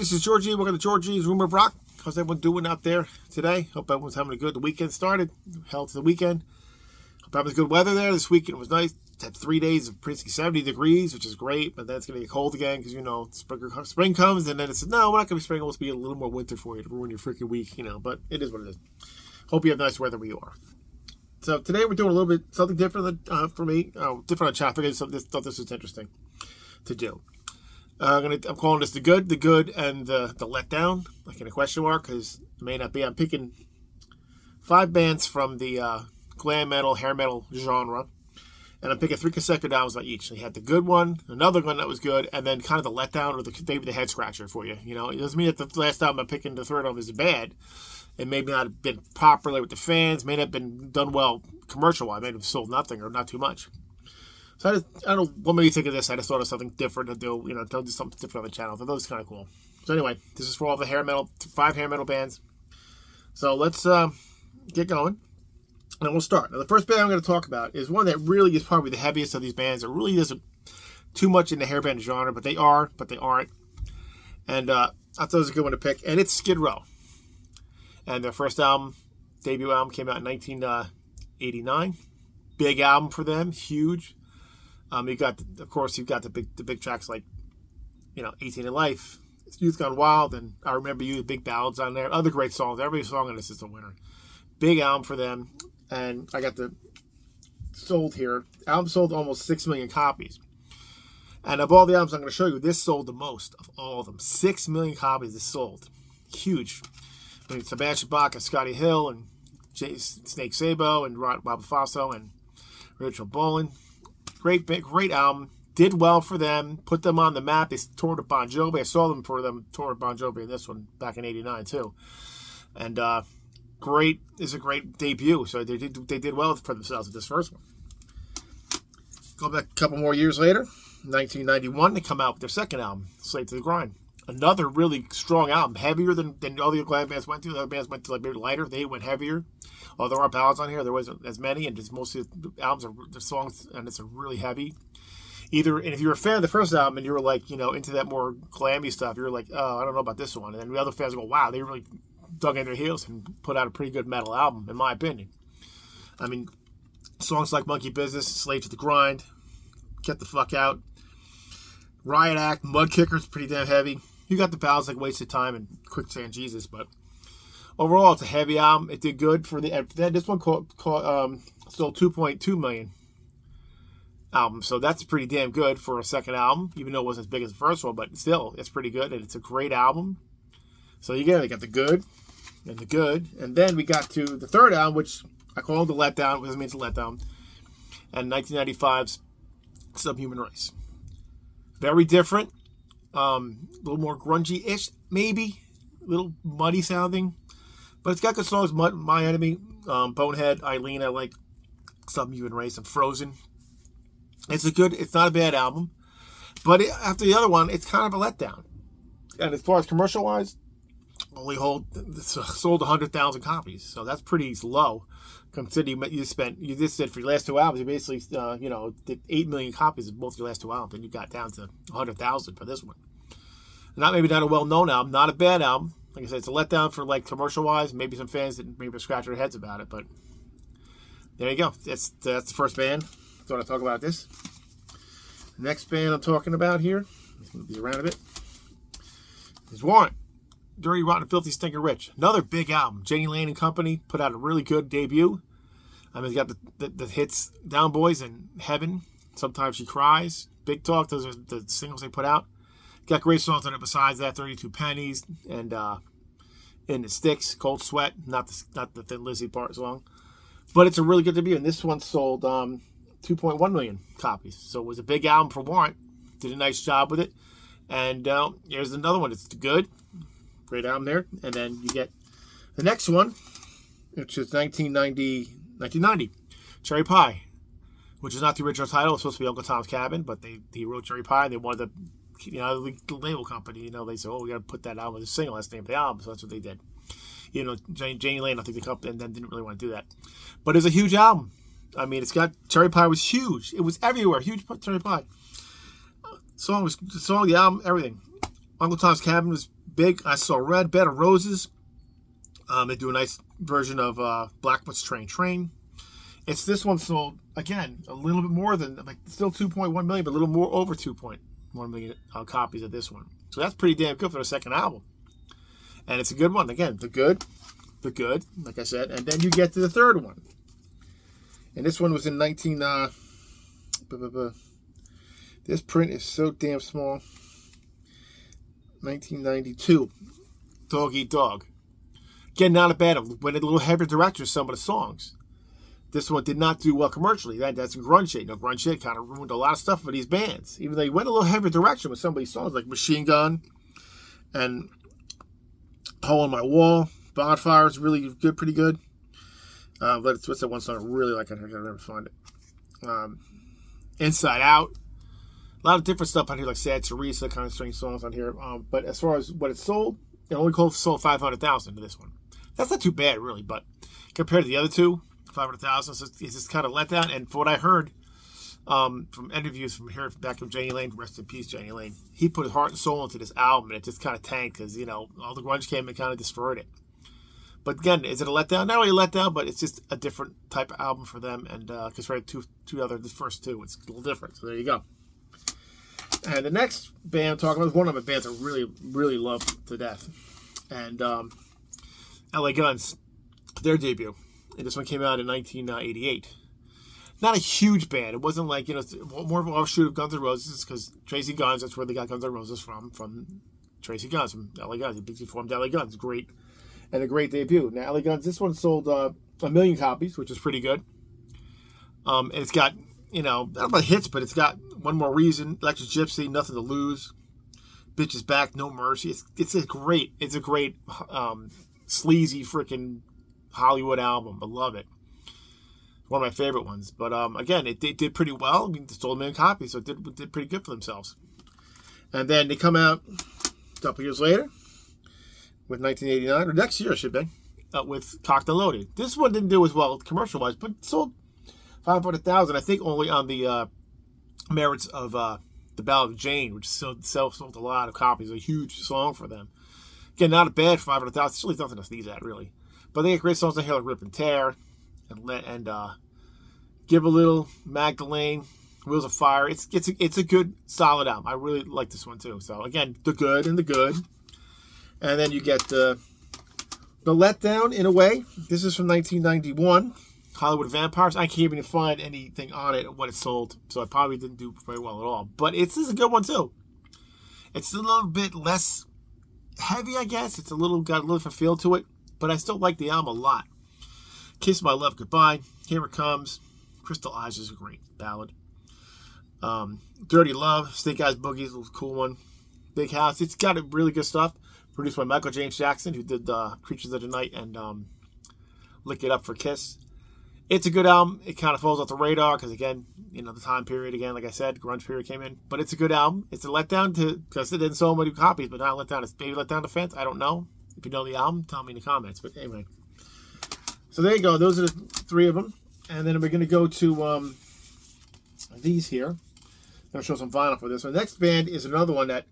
this is Georgie. Welcome to Georgie's Rumor of Rock. How's everyone doing out there today? Hope everyone's having a good. The weekend started. Hell to the weekend. Hope everyone's good weather there. This weekend was nice. Had 3 days of pretty 70 degrees, which is great. But then it's going to get cold again because, you know, spring comes and then it says, no, we're not going to be spring. It'll be a little more winter for you to ruin your freaking week, you know. But it is what it is. Hope you have nice weather where you are. So today we're doing a little bit something different for me. Different on chat. I thought this was interesting to do. I'm calling this the good, and the letdown, like in a question mark, because it may not be. I'm picking 5 bands from the glam metal, hair metal genre, and I'm picking 3 consecutive albums on each. So you had the good one, another one that was good, and then kind of the letdown or maybe the head scratcher for you. You know, it doesn't mean that the last album I'm picking, the third album, is bad. It may not have been popular with the fans, may not have been done well commercial-wise, may have sold nothing or not too much. So I don't know what made you think of this. I just thought of something different to do, you know, to do something different on the channel. I thought that was kind of cool. So anyway, this is for all the hair metal, 5 hair metal bands. So let's get going. And we'll start. Now the first band I'm going to talk about is one that really is probably the heaviest of these bands. It really isn't too much in the hair band genre, but they aren't. And I thought it was a good one to pick. And it's Skid Row. And their first album, debut album, came out in 1989. Big album for them, huge. You've got the big tracks like, you know, 18 in Life, Youth Gone Wild, and I Remember You, the big ballads on there. Other great songs. Every song on this is a winner. Big album for them. And I got the sold here. Album sold almost 6 million copies. And of all the albums I'm going to show you, this sold the most of all of them. 6 million copies is sold. Huge. I mean, Sebastian Bach and Scotty Hill and Snake Sabo and Bob Faso and Richard Bolin. Great album. Did well for them. Put them on the map. They toured with Bon Jovi. I saw them tour with Bon Jovi in this one back in '89 too. And great is a great debut. So they did well for themselves with this first one. Go back a couple more years later, 1991, they come out with their second album, Slave to the Grind. Another really strong album, heavier than all the other bands went to. The other bands went to like maybe lighter. They went heavier. Although there are ballads on here, there wasn't as many, and just most of the albums are the songs, and it's a really heavy. And if you're a fan of the first album and you were like, you know, into that more glammy stuff, you're like, oh, I don't know about this one. And then the other fans go, wow, they really dug in their heels and put out a pretty good metal album, in my opinion. I mean, songs like Monkey Business, Slave to the Grind, Get the Fuck Out, Riot Act, Mud Kicker's pretty damn heavy. You got the ballads like Wasted Time and Quicksand Jesus, but overall, it's a heavy album. It did good for this one sold 2.2 million albums, so that's pretty damn good for a second album, even though it wasn't as big as the first one, but still, it's pretty good, and it's a great album. So again, they got the good, and then we got to the third album, which I call the letdown, which means a letdown, and 1995's Subhuman Race. Very different. A little more grungy-ish, maybe. A little muddy sounding. But it's got good songs. My Enemy, Bonehead, Eileen, I like Subhuman Race, and Frozen. It's not a bad album. But after the other one, it's kind of a letdown. And as far as commercial-wise, sold 100,000 copies. So that's pretty low. Considering you just said for your last 2 albums, you basically, did 8 million copies of both your last 2 albums, and you got down to 100,000 for this one. Not a well-known album, not a bad album. Like I said, it's a letdown for like commercial-wise. Maybe some fans that maybe scratch their heads about it, but there you go. That's the first band. That's what I talk about this. The next band I'm talking about here, let's move these around a bit, is Warrant. Dirty, Rotten, Filthy, Stinker, Rich. Another big album. Jenny Lane and Company put out a really good debut. I mean, it's got the hits Down Boys and Heaven. Sometimes She Cries. Big Talk. Those are the singles they put out. Got great songs on it besides that. 32 Pennies and In the Sticks. Cold Sweat. Not the Thin Lizzy part song. But it's a really good debut. And this one sold 2.1 million copies. So it was a big album for Warrant. Did a nice job with it. And here's another one. It's good. Great album there. And then you get the next one, which is 1990, Cherry Pie, which is not the original title. It's supposed to be Uncle Tom's Cabin, but he wrote Cherry Pie. They wanted the label company, they said, oh, we got to put that out with a single. That's the name of the album. So that's what they did. Janie Lane, I think the company, and then didn't really want to do that. But it's a huge album. I mean, it's got Cherry Pie was huge. It was everywhere. Huge Cherry Pie. The album, everything. Uncle Tom's Cabin was big. I Saw Red, Bed of Roses. They do a nice version of Blackfoot's Train. It's this one sold, again, a little bit more than, like, still 2.1 million, but a little more over 2.1 million copies of this one. So that's pretty damn good for the second album. And it's a good one. Again, the good, like I said. And then you get to the third one. And this one was in this print is so damn small. 1992. Dog Eat Dog. Again, not a bad one. Went a little heavier direction with some of the songs. This one did not do well commercially. That's grunge shit. Grunge shit kind of ruined a lot of stuff for these bands. Even though he went a little heavier direction with some of these songs, like Machine Gun and Hole in My Wall. Bonfire is really good, pretty good. But what's that one song I really like? I can never find it. Inside Out. A lot of different stuff on here, like Sad Teresa, kind of strange songs on here. But as far as what it sold, it only sold 500,000 to this one. That's not too bad, really. But compared to the other two, 500,000, so it's just kind of let down. And for what I heard from interviews from here, back from Jenny Lane, rest in peace, Jenny Lane, he put his heart and soul into this album, and it just kind of tanked because, all the grunge came and kind of destroyed it. But again, is it a letdown? Not really a letdown, but it's just a different type of album for them. And compared to the first two, it's a little different. So there you go. And the next band I'm talking about is one of the bands I really, really love to death. And LA Guns, their debut. And this one came out in 1988. Not a huge band. It wasn't like, more of an offshoot of Guns N' Roses, because Tracy Guns, that's where they got Guns N' Roses from Tracy Guns, from LA Guns. He formed LA Guns. Great. And a great debut. Now, LA Guns, this one sold 1 million copies, which is pretty good. And it's got, not about hits, but it's got One More Reason, Electric Gypsy, Nothing to Lose, Bitches Back, No Mercy. It's a great sleazy freaking Hollywood album. I love it. One of my favorite ones. But again, it did pretty well. I mean, they sold 1 million copies, so it did pretty good for themselves. And then they come out a couple years later with 1989, or next year, I should be, with Cocked and Loaded. This one didn't do as well commercial-wise, but it sold 500,000, I think, only on the merits of The Ballad of Jane, which sold a lot of copies. A huge song for them. Again, not a bad 500,000. It's really nothing to sneeze at, really. But they got great songs on here like Rip and Tear and Give a Little, Magdalene, Wheels of Fire. It's a good, solid album. I really like this one, too. So, again, the good and the good. And then you get the Letdown, in a way. This is from 1991. Hollywood Vampires. I can't even find anything on it, what it sold. So I probably didn't do very well at all. But this is a good one, too. It's a little bit less heavy, I guess. It's got a little of a feel to it. But I still like the album a lot. Kiss My Love Goodbye. Here It Comes. Crystal Eyes is a great ballad. Dirty Love. Snake Eyes Boogie is a cool one. Big House. It's got really good stuff. Produced by Michael James Jackson, who did Creatures of the Night and Lick It Up for Kiss. It's a good album. It kind of falls off the radar because, again, the time period, again, like I said, grunge period came in. But it's a good album. It's a letdown because it didn't sell many copies, but not a letdown. It's maybe letdown to fans. I don't know. If you know the album, tell me in the comments. But anyway. So there you go. Those are the three of them. And then we're going to go to these here. I'm going to show some vinyl for this one. The next band is another one that,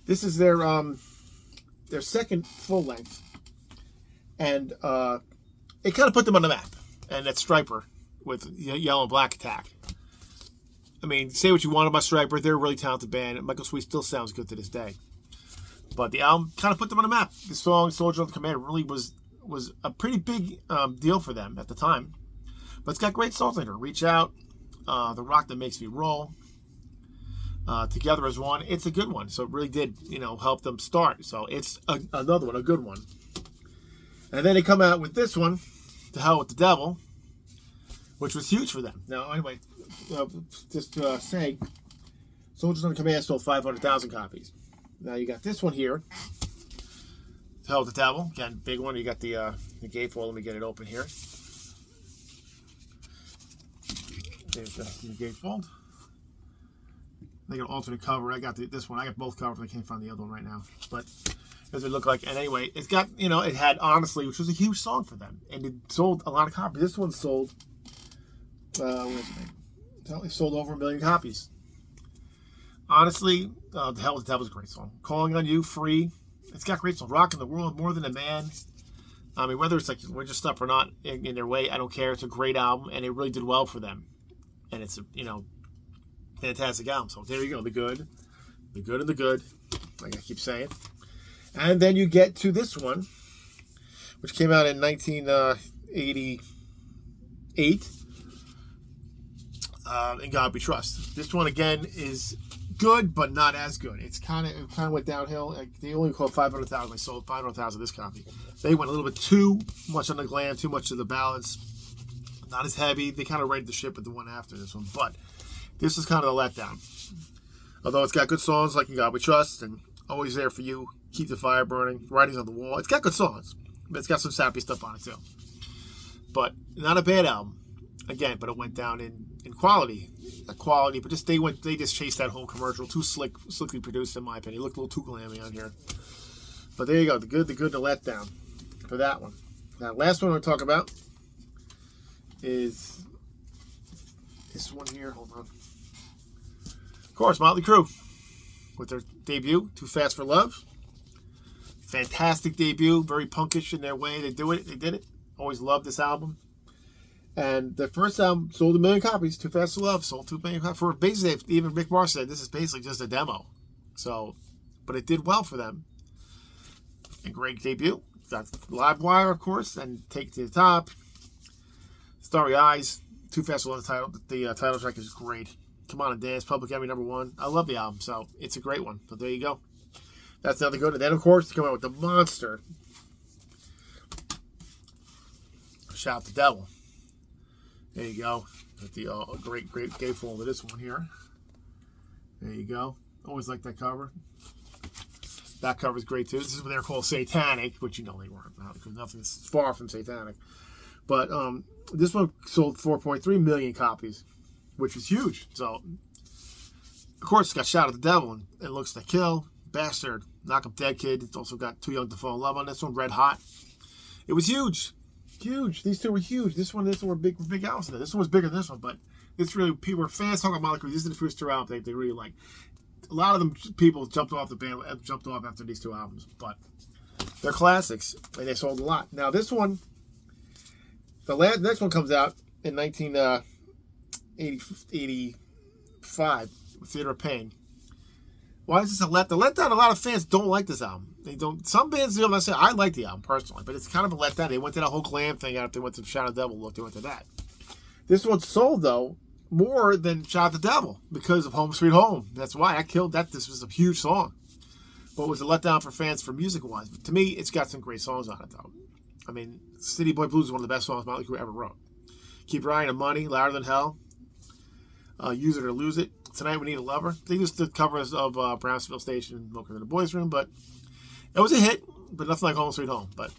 this is their second full length. And it kind of put them on the map. And that's Striper with Yellow and Black Attack. I mean, say what you want about Striper. They're a really talented band. Michael Sweet still sounds good to this day. But the album kind of put them on the map. The song Soldier on the Command really was a pretty big deal for them at the time. But it's got great songs like Reach Out, The Rock That Makes Me Roll, Together as One. It's a good one. So it really did, help them start. So it's another one, a good one. And then they come out with this one, To Hell with the Devil, which was huge for them. Now, anyway, just to say, Soldiers on Command sold 500,000 copies. Now you got this one here, To Hell with the Devil. Again, big one. You got the gatefold. Let me get it open here. There's the gatefold. They got an alternate cover. I got this one. I got both covers. I can't find the other one right now. But does it look like? And anyway, it's got, it had Honestly, which was a huge song for them, and it sold a lot of copies. This one sold, it sold over 1 million copies. Honestly, The Hell with the Devil is a great song. Calling on You, Free, It's got great songs. Rockin' the World, More Than a Man. I mean, whether it's like religious stuff or not, in their way, I don't care. It's a great album, and it really did well for them. And it's a, fantastic album. So there you go, the good, and the good, like I keep saying. And then you get to this one, which came out in 1988. In God We Trust. This one again is good, but not as good. It kind of went downhill. They only called 500,000. They sold 500,000 of this copy. They went a little bit too much on the glam, too much of the ballads. Not as heavy. They kind of raided the ship with the one after this one, but this is kind of the letdown. Although it's got good songs like In God We Trust and Always There For You, Keep the Fire Burning, Writings on the Wall. It's got good songs, but it's got some sappy stuff on it too. But not a bad album. Again, but it went down in quality. Not quality, but just they just chased that whole commercial. Too slickly produced, in my opinion. It looked a little too glammy on here. But there you go. The good, the letdown for that one. Now, last one I'm going to talk about is this one here. Hold on. Of course, Motley Crue with their debut, Too Fast for Love. Fantastic debut. Very punkish in their way. They did it. Always loved this album. And the first album sold 1 million copies. Too Fast for Love sold 2 million copies. For basically, even Rick Marr said this is basically just a demo. So, but it did well for them. A great debut. Got Live Wire, of course, and Take It to the Top. Starry Eyes. Too Fast for Love. The title track is great. Come On and Dance. Public Enemy #1. I love the album, so it's a great one. So there you go. That's another good. And then, of course, come out with the monster. Shout Out the Devil. There you go. With the great gatefold of this one here. There you go. Always like that cover. That cover is great too. This is what they're called satanic, which you know they weren't, because nothing's far from satanic. But this one sold 4.3 million copies, which is huge. So, of course, it's got Shout at the Devil and Looks to Kill, Bastard, Knock Up Dead Kid. It's also got Too Young to Fall in Love on this one, Red Hot. It was huge. Huge. These two were huge. This one were big albums. This one was bigger than this one, but it's really, people were fans talking about Motley Crue. This is the first two albums they really like. A lot of them people jumped off the band, jumped off after these two albums, but they're classics and they sold a lot. Now this one, the next one comes out in 1985, Theater of Pain. Why is this a letdown? The letdown, a lot of fans don't like this album. They don't. Some bands do. I like the album personally, but it's kind of a letdown. They went to that whole glam thing after they went to Shout at the Devil look. They went to that. This one sold though more than Shout at the Devil because of Home Sweet Home. That's why I killed that. This was a huge song, but it was a letdown for fans for music wise. But to me, it's got some great songs on it though. I mean, City Boy Blues is one of the best songs Motley Crue ever wrote. Keep Your Eye on the Money, Louder Than Hell, Use It or Lose It. Tonight We Need a Lover. They used the covers of Brownsville Station, Welcome to the Boys Room, but it was a hit, but nothing like Home Sweet Home. But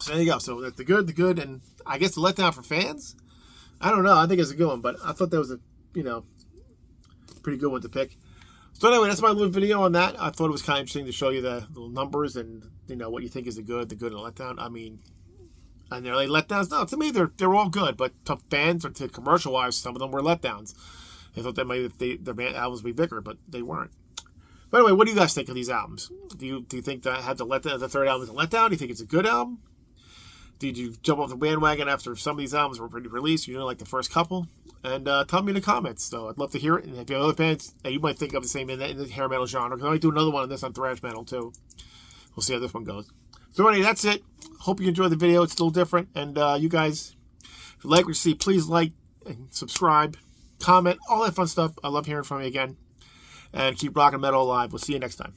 so there you go. So that's the good, and I guess the letdown for fans. I don't know. I think it's a good one, but I thought that was a pretty good one to pick. So anyway, that's my little video on that. I thought it was kind of interesting to show you the little numbers and what you think is the good and letdown. I mean, and they're like letdowns. No, to me they're all good, but to fans or to commercial wise, some of them were letdowns. I thought that their band albums would be bigger, but they weren't. But anyway, what do you guys think of these albums? Do you think that had the third album is a letdown? Do you think it's a good album? Did you jump off the bandwagon after some of these albums were released? You know, like the first couple? And tell me in the comments. So I'd love to hear it. And if you have other bands that you might think of the same in the hair metal genre, because I might do another one on this on thrash metal too. We'll see how this one goes. So anyway, that's it. Hope you enjoyed the video. It's a little different. And you guys, if you like what you see, please like and subscribe, comment, all that fun stuff. I love hearing from you again. And keep rocking metal alive. We'll see you next time.